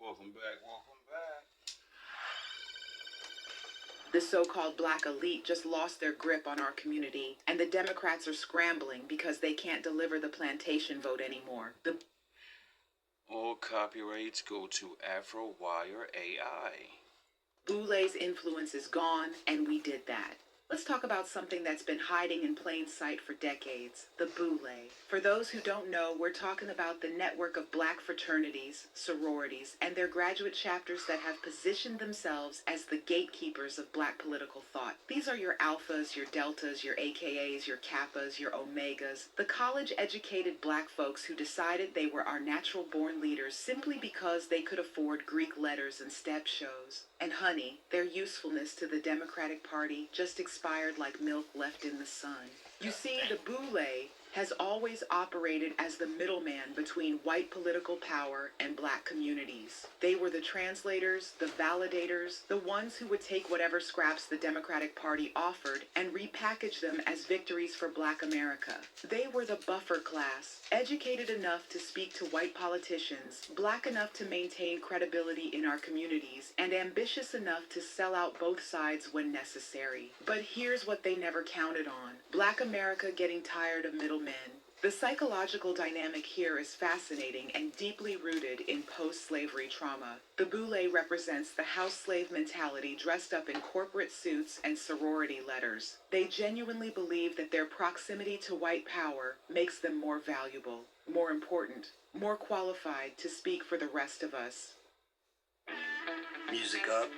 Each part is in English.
Welcome back, welcome back. The so-called black elite just lost their grip on our community, and the Democrats are scrambling because they can't deliver the plantation vote anymore. All copyrights go to AfroWire AI. Boulé's influence is gone, and we did that. Let's talk about something that's been hiding in plain sight for decades, the Boulé. For those who don't know, we're talking about the network of black fraternities, sororities, and their graduate chapters that have positioned themselves as the gatekeepers of black political thought. These are your alphas, your deltas, your AKAs, your kappas, your omegas, the college-educated black folks who decided they were our natural-born leaders simply because they could afford Greek letters and step shows. And honey, their usefulness to the Democratic Party just expired like milk left in the sun. You see, the Boulé has always operated as the middleman between white political power and black communities. They were the translators, the validators, the ones who would take whatever scraps the Democratic Party offered and repackage them as victories for black America. They were the buffer class, educated enough to speak to white politicians, black enough to maintain credibility in our communities, and ambitious enough to sell out both sides when necessary. But here's what they never counted on: black America getting tired of middlemen. The psychological dynamic here is fascinating and deeply rooted in post-slavery trauma. The Boulé represents the house slave mentality dressed up in corporate suits and sorority letters. They genuinely believe that their proximity to white power makes them more valuable, more important, more qualified to speak for the rest of us. Music up,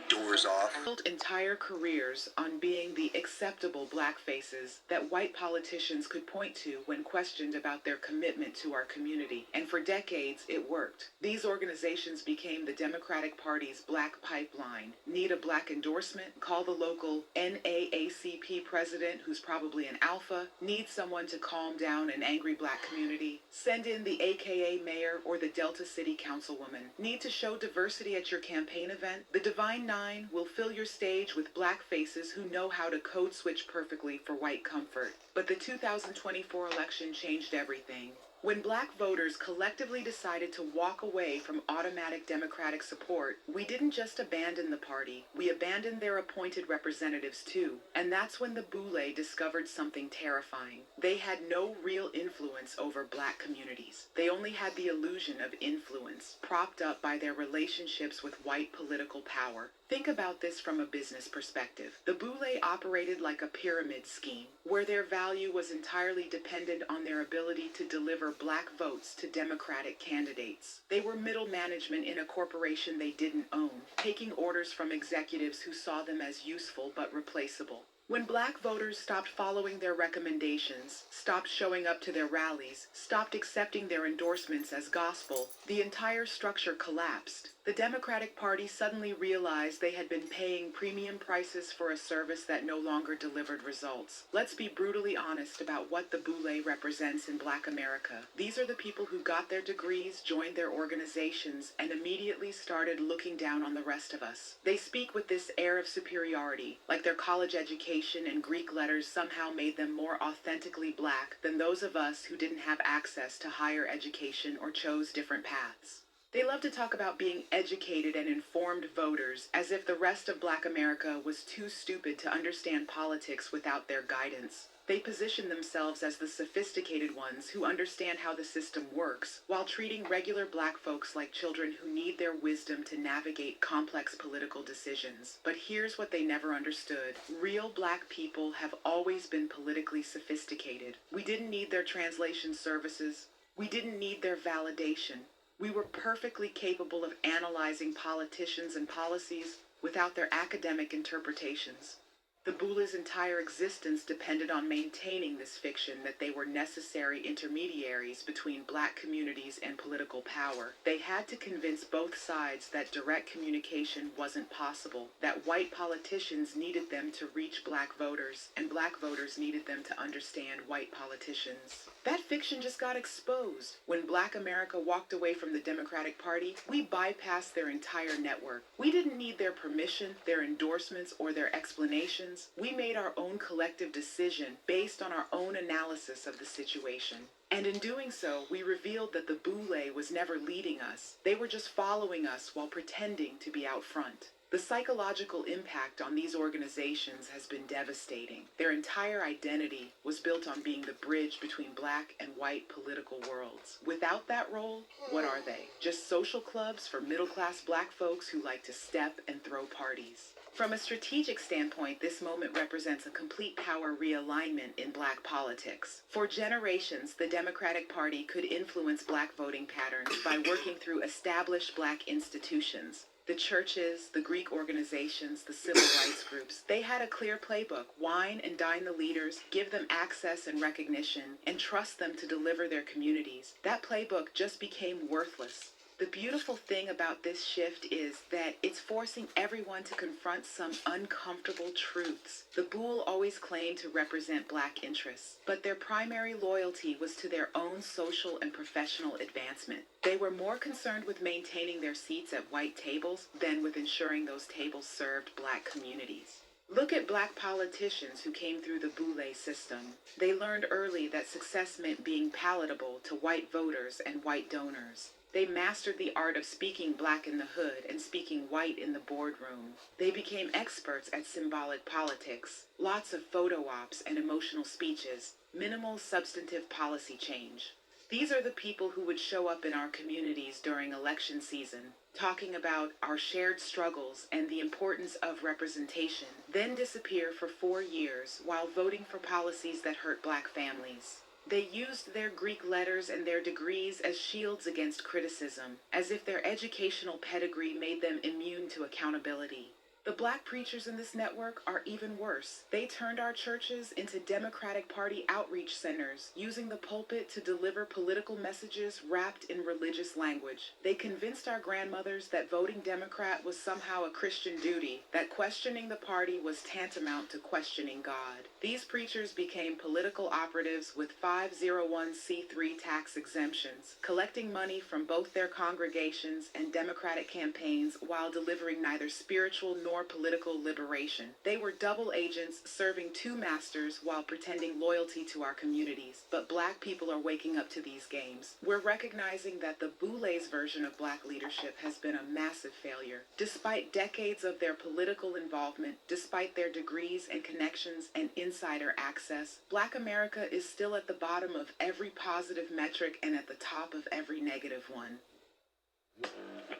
doors off. Built entire careers on being the acceptable black faces that white politicians could point to when questioned about their commitment to our community. And for decades, it worked. These organizations became the Democratic Party's black pipeline. Need a black endorsement? Call the local NAACP president, who's probably an alpha. Need someone to calm down an angry black community? Send in the AKA mayor or the Delta City councilwoman. Need to show diversity at your campaign event? The Divine Nine will fill your stage with black faces who know how to code switch perfectly for white comfort. But the 2024 election changed everything. When black voters collectively decided to walk away from automatic Democratic support, we didn't just abandon the party, we abandoned their appointed representatives too. And that's when the Boulé discovered something terrifying. They had no real influence over black communities. They only had the illusion of influence, propped up by their relationships with white political power. Think about this from a business perspective. The Boulé operated like a pyramid scheme, where their value was entirely dependent on their ability to deliver black votes to Democratic candidates. They were middle management in a corporation they didn't own, taking orders from executives who saw them as useful but replaceable. When black voters stopped following their recommendations, stopped showing up to their rallies, stopped accepting their endorsements as gospel, the entire structure collapsed. The Democratic Party suddenly realized they had been paying premium prices for a service that no longer delivered results. Let's be brutally honest about what the Boulé represents in black America. These are the people who got their degrees, joined their organizations, and immediately started looking down on the rest of us. They speak with this air of superiority, like their college education and Greek letters somehow made them more authentically black than those of us who didn't have access to higher education or chose different paths. They love to talk about being educated and informed voters as if the rest of black America was too stupid to understand politics without their guidance. They position themselves as the sophisticated ones who understand how the system works, while treating regular black folks like children who need their wisdom to navigate complex political decisions. But here's what they never understood. Real black people have always been politically sophisticated. We didn't need their translation services. We didn't need their validation. We were perfectly capable of analyzing politicians and policies without their academic interpretations. The Boulé's entire existence depended on maintaining this fiction that they were necessary intermediaries between black communities and political power. They had to convince both sides that direct communication wasn't possible, that white politicians needed them to reach black voters, and black voters needed them to understand white politicians. That fiction just got exposed. When black America walked away from the Democratic Party, we bypassed their entire network. We didn't need their permission, their endorsements, or their explanations. generations, we made our own collective decision based on our own analysis of the situation. And in doing so, we revealed that the boule was never leading us. They were just following us while pretending to be out front. The psychological impact on these organizations has been devastating. Their entire identity was built on being the bridge between black and white political worlds. Without that role, what are they? Just social clubs for middle-class black folks who like to step and throw parties. From a strategic standpoint, this moment represents a complete power realignment in black politics. For generations, the Democratic Party could influence black voting patterns by working through established black institutions. The churches, the Greek organizations, the civil rights groups, they had a clear playbook: wine and dine the leaders, give them access and recognition, and trust them to deliver their communities. That playbook just became worthless. The beautiful thing about this shift is that it's forcing everyone to confront some uncomfortable truths. The Boule always claimed to represent black interests, but their primary loyalty was to their own social and professional advancement. They were more concerned with maintaining their seats at white tables than with ensuring those tables served black communities. Look at black politicians who came through the Boule system. They learned early that success meant being palatable to white voters and white donors. They mastered the art of speaking black in the hood and speaking white in the boardroom. They became experts at symbolic politics, lots of photo ops and emotional speeches, minimal substantive policy change. These are the people who would show up in our communities during election season, talking about our shared struggles and the importance of representation, then disappear for 4 years while voting for policies that hurt black families. They used their Greek letters and their degrees as shields against criticism, as if their educational pedigree made them immune to accountability. The black preachers in this network are even worse. They turned our churches into Democratic Party outreach centers, using the pulpit to deliver political messages wrapped in religious language. They convinced our grandmothers that voting Democrat was somehow a Christian duty, that questioning the party was tantamount to questioning God. These preachers became political operatives with 501c3 tax exemptions, collecting money from both their congregations and Democratic campaigns while delivering neither spiritual nor political liberation. They were double agents serving two masters while pretending loyalty to our communities. But black people are waking up to these games. We're recognizing that the Boule's version of black leadership has been a massive failure. Despite decades of their political involvement, despite their degrees and connections and insider access, black America is still at the bottom of every positive metric and at the top of every negative one.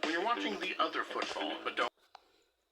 When you're watching the other football, but don't.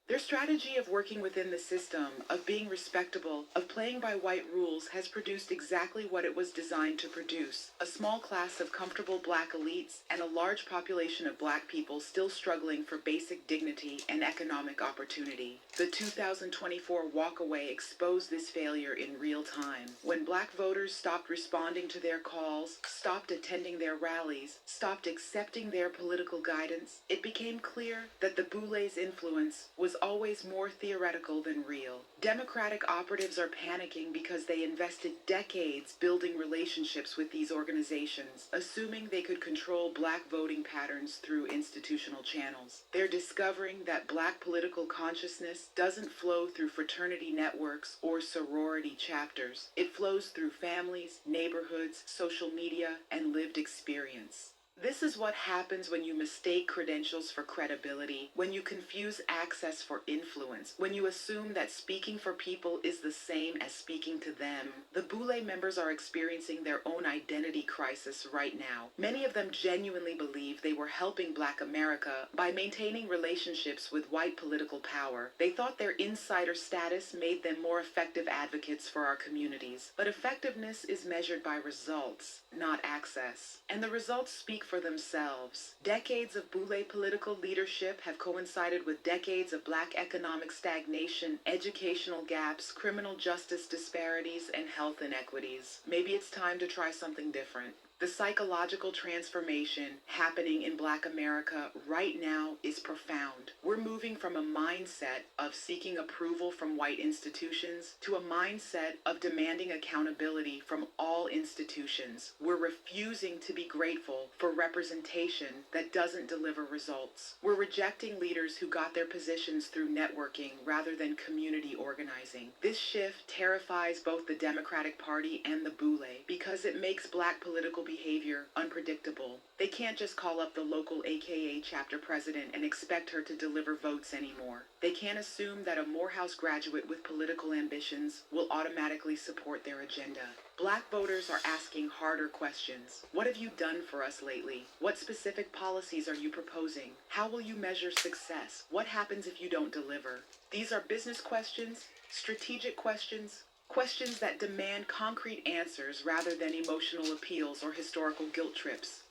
Their strategy of working within the system, of being respectable, of playing by white rules has produced exactly what it was designed to produce: a small class of comfortable black elites and a large population of black people still struggling for basic dignity and economic opportunity. The 2024 walkaway exposed this failure in real time. When black voters stopped responding to their calls, stopped attending their rallies, stopped accepting their political guidance, it became clear that the Boule's influence was always more theoretical than real. Democratic operatives are panicking because they invested decades building relationships with these organizations, assuming they could control black voting patterns through institutional channels. They're discovering that black political consciousness doesn't flow through fraternity networks or sorority chapters. It flows through families, neighborhoods, social media, and lived experience. This is what happens when you mistake credentials for credibility, when you confuse access for influence, when you assume that speaking for people is the same as speaking to them. The Boule members are experiencing their own identity crisis right now. Many of them genuinely believe they were helping Black America by maintaining relationships with white political power. They thought their insider status made them more effective advocates for our communities. But effectiveness is measured by results, not access. And the results speak for themselves. Decades of Boule political leadership have coincided with decades of Black economic stagnation, educational gaps, criminal justice disparities, and health inequities. Maybe it's time to try something different. The psychological transformation happening in Black America right now is profound. We're moving from a mindset of seeking approval from white institutions to a mindset of demanding accountability from all institutions. We're refusing to be grateful for representation that doesn't deliver results. We're rejecting leaders who got their positions through networking rather than community organizing. This shift terrifies both the Democratic Party and the Boule because it makes Black political behavior unpredictable. They can't just call up the local AKA chapter president and expect her to deliver votes anymore. They can't assume that a Morehouse graduate with political ambitions will automatically support their agenda. Black voters are asking harder questions. What have you done for us lately? What specific policies are you proposing? How will you measure success? What happens if you don't deliver? These are business questions, strategic questions, questions that demand concrete answers rather than emotional appeals or historical guilt trips.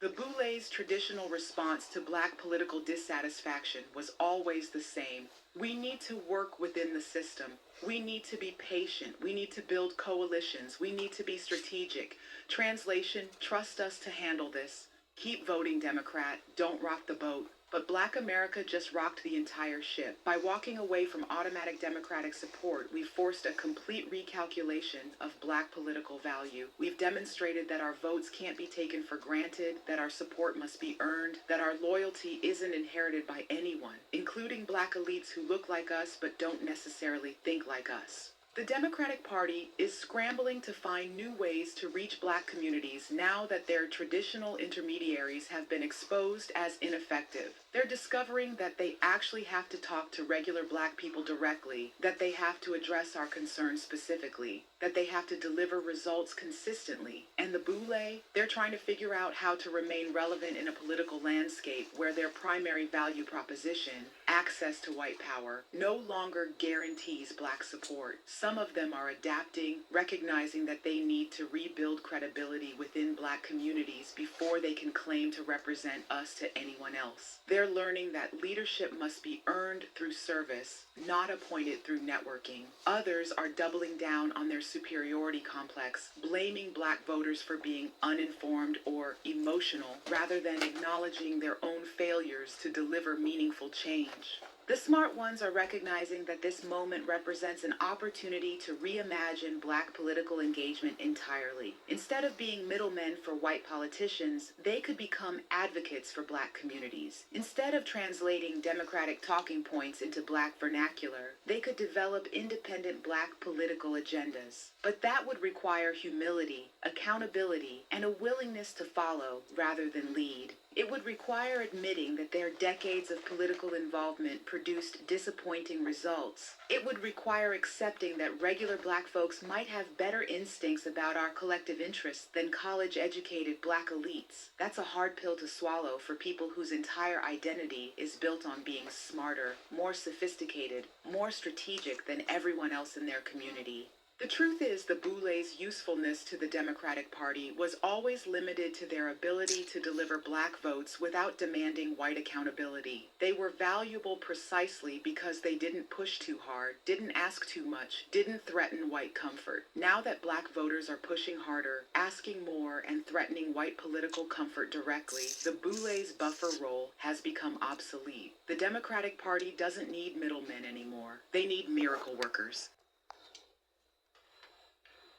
The Boule's traditional response to Black political dissatisfaction was always the same. We need to work within the system. We need to be patient. We need to build coalitions. We need to be strategic. Translation, trust us to handle this. Keep voting Democrat. Don't rock the boat. But Black America just rocked the entire ship. By walking away from automatic Democratic support, we've forced a complete recalculation of Black political value. We've demonstrated that our votes can't be taken for granted, that our support must be earned, that our loyalty isn't inherited by anyone, including Black elites who look like us but don't necessarily think like us. The Democratic Party is scrambling to find new ways to reach Black communities now that their traditional intermediaries have been exposed as ineffective. They're discovering that they actually have to talk to regular Black people directly, that they have to address our concerns specifically, that they have to deliver results consistently. And the Boule, they're trying to figure out how to remain relevant in a political landscape where their primary value proposition, access to white power, no longer guarantees Black support. Some of them are adapting, recognizing that they need to rebuild credibility within Black communities before they can claim to represent us to anyone else. They're learning that leadership must be earned through service, not appointed through networking. Others are doubling down on their superiority complex, blaming Black voters for being uninformed or emotional, rather than acknowledging their own failures to deliver meaningful change. The smart ones are recognizing that this moment represents an opportunity to reimagine Black political engagement entirely. Instead of being middlemen for white politicians, they could become advocates for Black communities. Instead of translating Democratic talking points into Black vernacular, they could develop independent Black political agendas. But that would require humility, accountability, and a willingness to follow rather than lead. It would require admitting that their decades of political involvement produced disappointing results. It would require accepting that regular Black folks might have better instincts about our collective interests than college-educated Black elites. That's a hard pill to swallow for people whose entire identity is built on being smarter, more sophisticated, more strategic than everyone else in their community. The truth is, the Boule's usefulness to the Democratic Party was always limited to their ability to deliver Black votes without demanding white accountability. They were valuable precisely because they didn't push too hard, didn't ask too much, didn't threaten white comfort. Now that Black voters are pushing harder, asking more, and threatening white political comfort directly, the Boule's buffer role has become obsolete. The Democratic Party doesn't need middlemen anymore. They need miracle workers.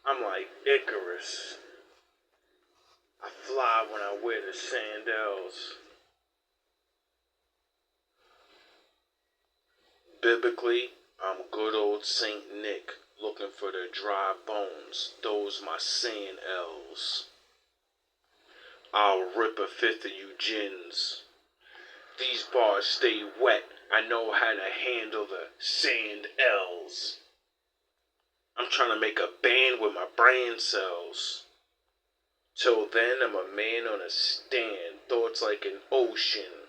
I'm like Icarus. I fly when I wear the sandals. Biblically, I'm good old Saint Nick, looking for the dry bones, those my sand elves. I'll rip a fifth of you gins. These bars stay wet, I know how to handle the sand elves. I'm trying to make a band with my brain cells. Till then, I'm a man on a stand, thoughts like an ocean.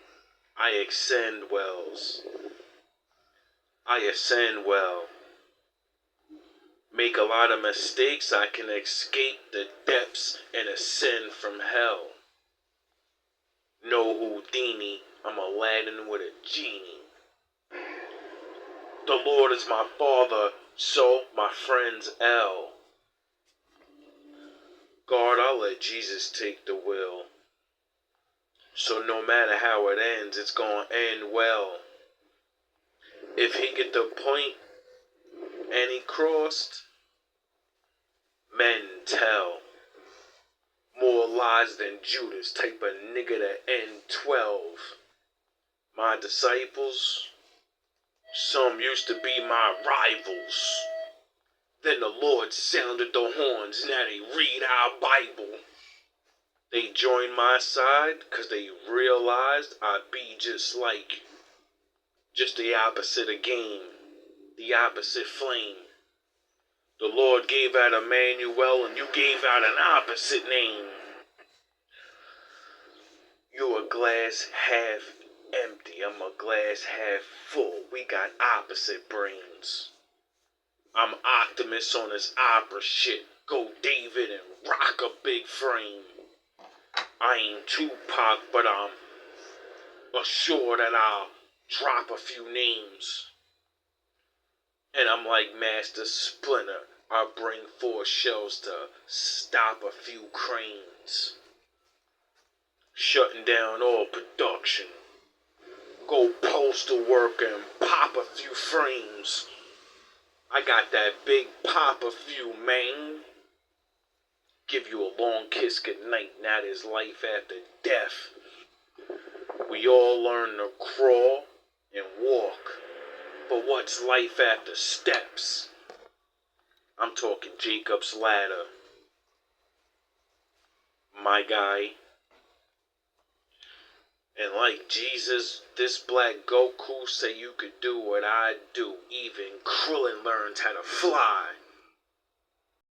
I ascend wells. I ascend well. Make a lot of mistakes, I can escape the depths and ascend from hell. No Houdini, I'm Aladdin with a genie. The Lord is my father, so my friends L. God, I'll let Jesus take the wheel. So no matter how it ends, it's gonna end well. If he get the point and he crossed, men tell. More lies than Judas, type of nigga to end 12. My disciples, some used to be my rivals. Then the Lord sounded the horns, now they read our Bible. They joined my side cause they realized I'd be just the opposite of game, the opposite flame. The Lord gave out Emmanuel and you gave out an opposite name. You're a glass half empty, I'm a glass half full. We got opposite brains. I'm Optimus on this opera shit. Go David and rock a big frame. I ain't Tupac, but I'm assured that I'll drop a few names. And I'm like Master Splinter. I bring 4 shells to stop a few cranes. Shutting down all production. Go postal work and pop a few frames. I got that big pop a few, man. Give you a long kiss goodnight, now there's life after death. We all learn to crawl and walk, but what's life after steps? I'm talking Jacob's ladder. My guy. And like Jesus, this black Goku say you could do what I do. Even Krillin learned how to fly.